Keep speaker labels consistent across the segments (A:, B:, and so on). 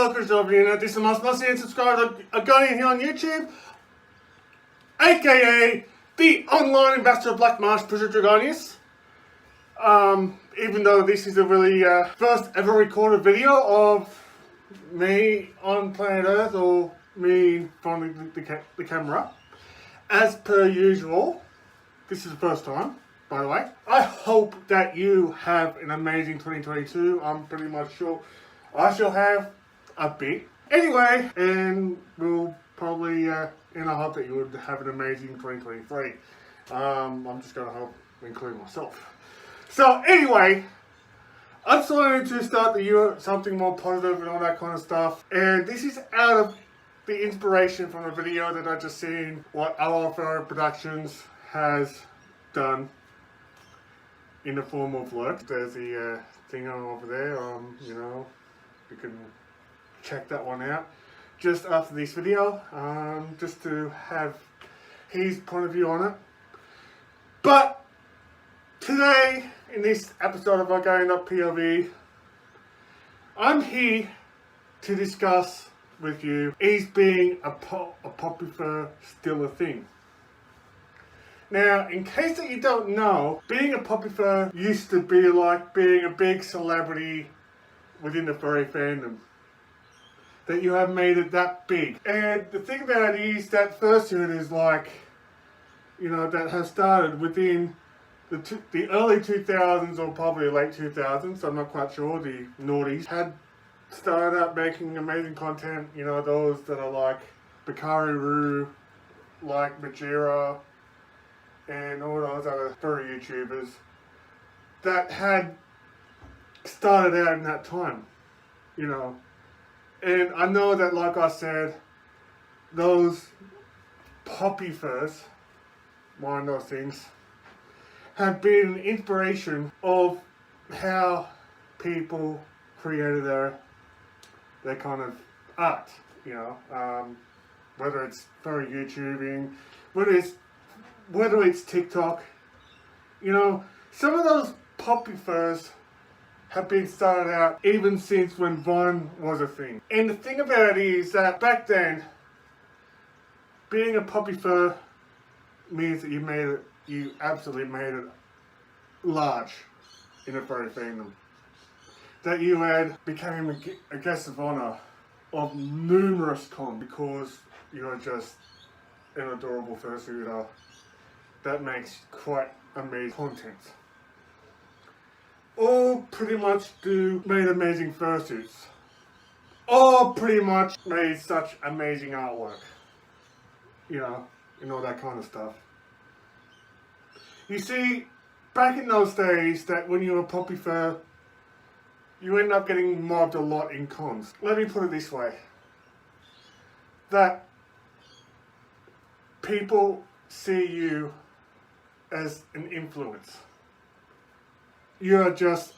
A: Fursuit over here. This is my must and subscribe to Argonian here on YouTube, aka the online ambassador of Black Marsh, Bruzo Dragonius. Even though this is a really first ever recorded video of me on planet Earth, or me in front of the camera, as per usual, this is the first time, by the way. I hope that you have an amazing 2022. I'm pretty much sure I shall have a bit. Anyway, and we'll probably, and I hope that you would have an amazing 2023. I'm just going to hope, including myself. So anyway, I just wanted to start the year something more positive and all that kind of stuff. And this is out of the inspiration from a video that I just seen what Furry Productions has done in the form of work. There's the thing over there, you know, you can check that one out just after this video, just to have his point of view on it. But today, in this episode of Argonian.POV, I'm here to discuss with you, is being a Popufur still a thing? Now, in case that you don't know, being a Popufur used to be like being a big celebrity within the furry fandom. That you have made it that big. And the thing about it is that Fursuit is like, you know, that has started within the early 2000s or probably late 2000s, I'm not quite sure. The noughties had started out making amazing content, you know, those that are like Bakari, like Majira, and all those other furry YouTubers that had started out in that time, you know. And I know that, like I said, those Popufurs, mind those things, have been an inspiration of how people created their kind of art, you know, whether it's furry YouTubing, whether it's TikTok, you know, some of those Popufurs have been started out even since when Vine was a thing. And the thing about it is that back then, being a Popufur means that you absolutely made it large in the furry fandom. That you became a guest of honor of numerous cons because you're just an adorable fursuiter that makes quite amazing content. All pretty much made amazing fursuits. All pretty much made such amazing artwork. You know, and all that kind of stuff. You see, back in those days, that when you were a Popufur, you end up getting mobbed a lot in cons. Let me put it this way. That people see you as an influence. You're just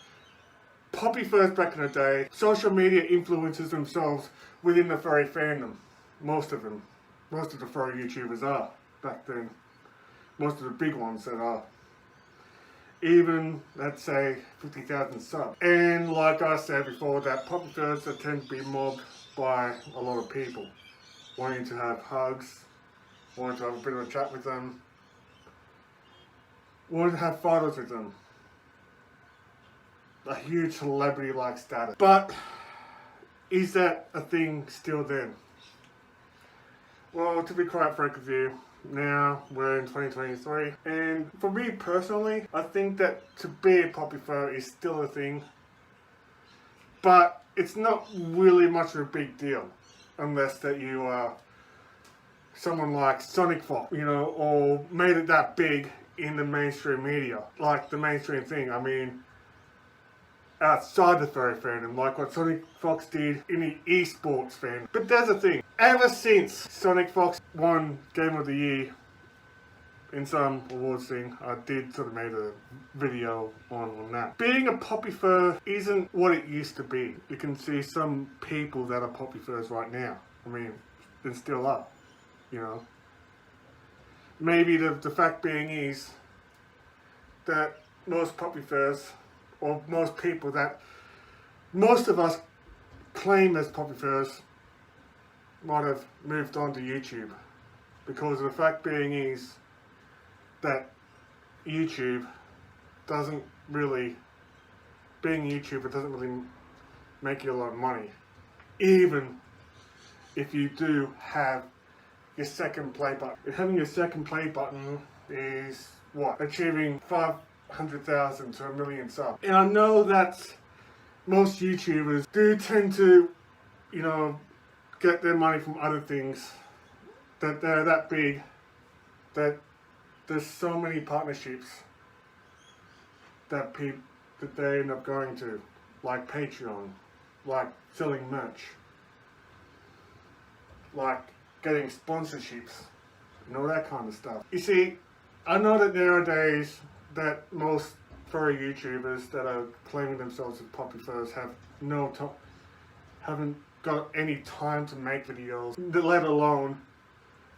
A: Popufurs back in the day. Social media influencers themselves within the furry fandom. Most of them. Most of the furry YouTubers are back then. Most of the big ones that are. Even, let's say, 50,000 subs. And like I said before, that Popufurs that tend to be mobbed by a lot of people. Wanting to have hugs, wanting to have a bit of a chat with them, wanting to have photos with them. A huge celebrity-like status. But, is that a thing still then? Well, to be quite frank with you, now we're in 2023, and for me personally, I think that to be a Popufur is still a thing, but it's not really much of a big deal, unless that you are someone like Sonic Fox, you know, or made it that big in the mainstream media, like the mainstream thing. I mean, outside the furry fandom, like what Sonic Fox did in the esports fandom. But there's a thing. Ever since Sonic Fox won Game of the Year in some awards thing, I did sort of made a video on that. Being a Popufur isn't what it used to be. You can see some people that are Popufurs right now. I mean, and still are, you know. Maybe the fact being is that most Popufurs, or most people that most of us claim as Popufurs might have moved on to YouTube, because the fact being is that YouTube doesn't really, being a YouTuber doesn't really make you a lot of money, even if you do have your second play button. Having your second play button is what? Achieving 500,000 to 1 million subs. And I know that most YouTubers do tend to, you know, get their money from other things, that they're that big, that there's so many partnerships that they end up going to, like Patreon, like selling merch, like getting sponsorships, and all that kind of stuff. You see, I know that nowadays that most furry YouTubers that are claiming themselves as Popufurs haven't got any time to make videos, let alone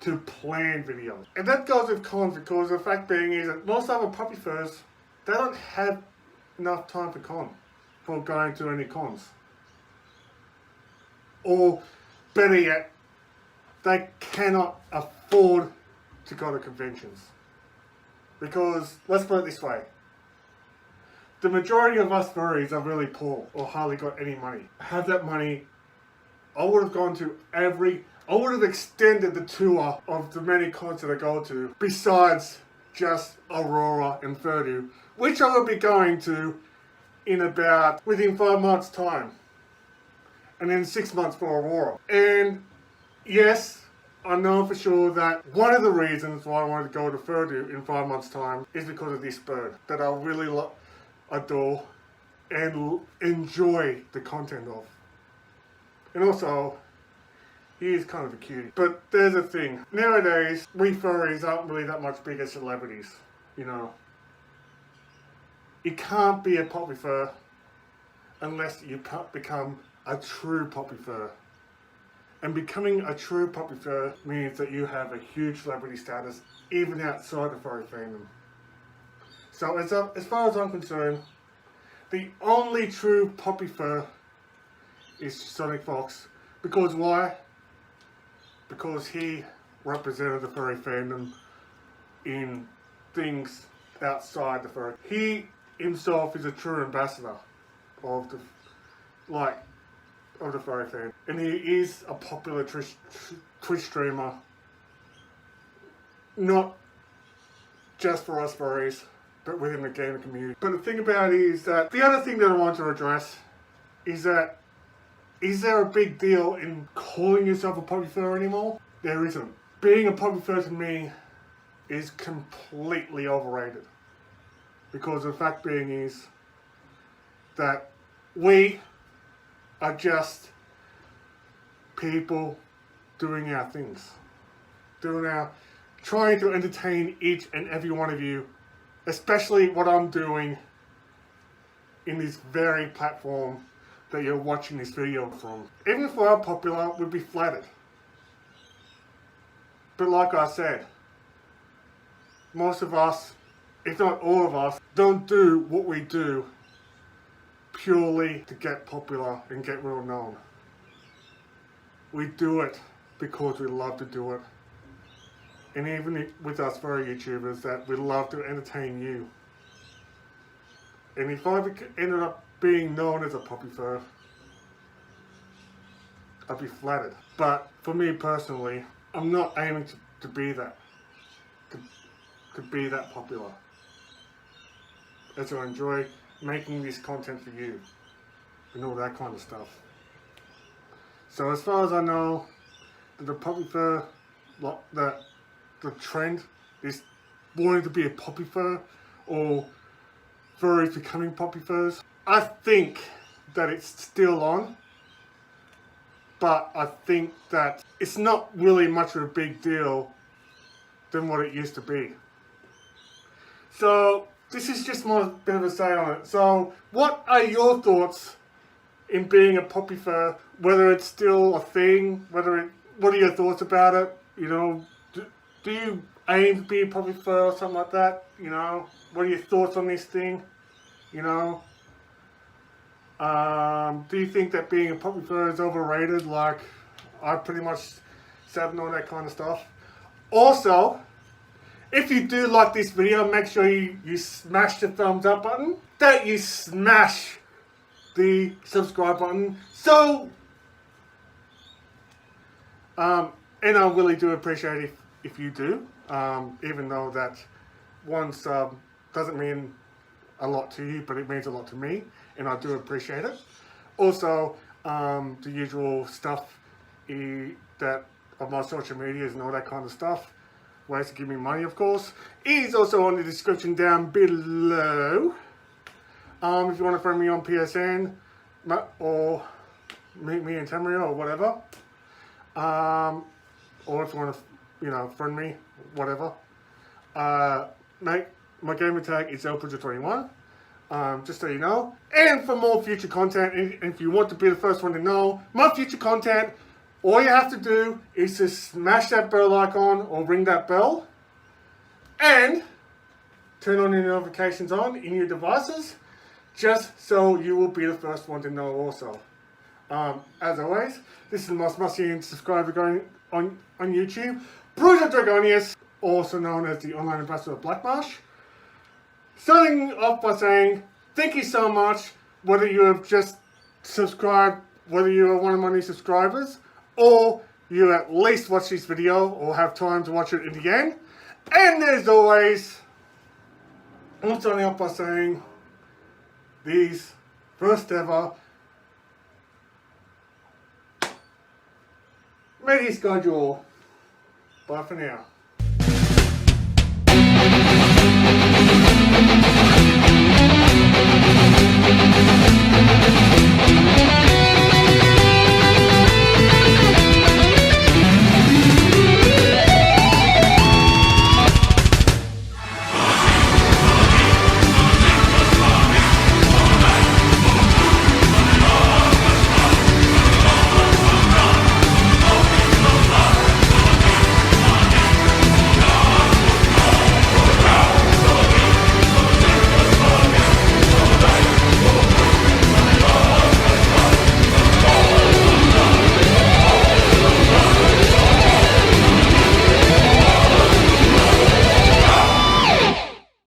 A: to plan videos. And that goes with cons, because the fact being is that most other Popufurs, they don't have enough time for going to any cons. Or better yet, they cannot afford to go to conventions. Because, let's put it this way, the majority of us furries are really poor or hardly got any money. Have that money, I would have extended the tour of the many cons that I go to, besides just Aurora and Fursuit, which I will be going to within 5 months' time. And then 6 months for Aurora. And yes, I know for sure that one of the reasons why I wanted to go to Fursuit in 5 months' time is because of this bird that I really adore and enjoy the content of. And also, he is kind of a cutie. But there's a thing. Nowadays, we furries aren't really that much bigger celebrities, you know. You can't be a Popufur unless you become a true Popufur. And becoming a true Popufur means that you have a huge celebrity status even outside the furry fandom. So as far as I'm concerned, the only true Popufur is Sonic Fox. Because why? Because he represented the furry fandom in things outside the furry. He himself is a true ambassador of the furry fandom, and he is a popular Twitch streamer, not just for us furries, but within the gaming community. But the thing about it is that the other thing that I want to address is that, is there a big deal in calling yourself a Popufur anymore? There isn't. Being a Popufur to me is completely overrated. Because the fact being is that we are just people doing our things. Trying to entertain each and every one of you, especially what I'm doing in this very platform that you're watching this video from. Even if we are popular, we'd be flattered. But like I said, most of us, if not all of us, don't do what we do purely to get popular and get well known. We do it because we love to do it. And even with us furry YouTubers, that we love to entertain you. And if I ended up being known as a Popufur, I'd be flattered. But for me personally, I'm not aiming to be that. To be that popular. As I enjoy making this content for you. And all that kind of stuff. So as far as I know, the Popufur, the trend is wanting to be a Popufur, or furries becoming Popufurs. I think that it's still on, but I think that it's not really much of a big deal than what it used to be. So this is just my bit of a say on it. So what are your thoughts in being a Popufur? Whether it's still a thing, what are your thoughts about it? You know, do you aim to be a Popufur or something like that? You know, what are your thoughts on this thing? You know, Do you think that being a Popufur is overrated? Like, I pretty much said and all that kind of stuff. Also, if you do like this video, make sure you smash the thumbs up button, that you smash the subscribe button. So, and I really do appreciate it if you do, even though that one sub doesn't mean a lot to you, but it means a lot to me, and I do appreciate it. Also, the usual stuff that of my social medias and all that kind of stuff, ways to give me money, of course, is also on the description down below. If you want to friend me on PSN or meet me in Tamriel or whatever, or if you want to, friend me, whatever. Mate, my gamer tag is Bruzo21, just so you know. And for more future content, and if you want to be the first one to know my future content, all you have to do is to smash that bell icon or ring that bell and turn on your notifications on in your devices, just so you will be the first one to know also. As always, this is the most must-see subscriber going on YouTube, Bruzo Dragonius, also known as the online ambassador of Blackmarsh. Starting off by saying, thank you so much, whether you have just subscribed, whether you are one of my new subscribers, or you at least watch this video, or have time to watch it in the end. And as always, I'm starting off by saying, these first ever, may this guide you all. Bye for now.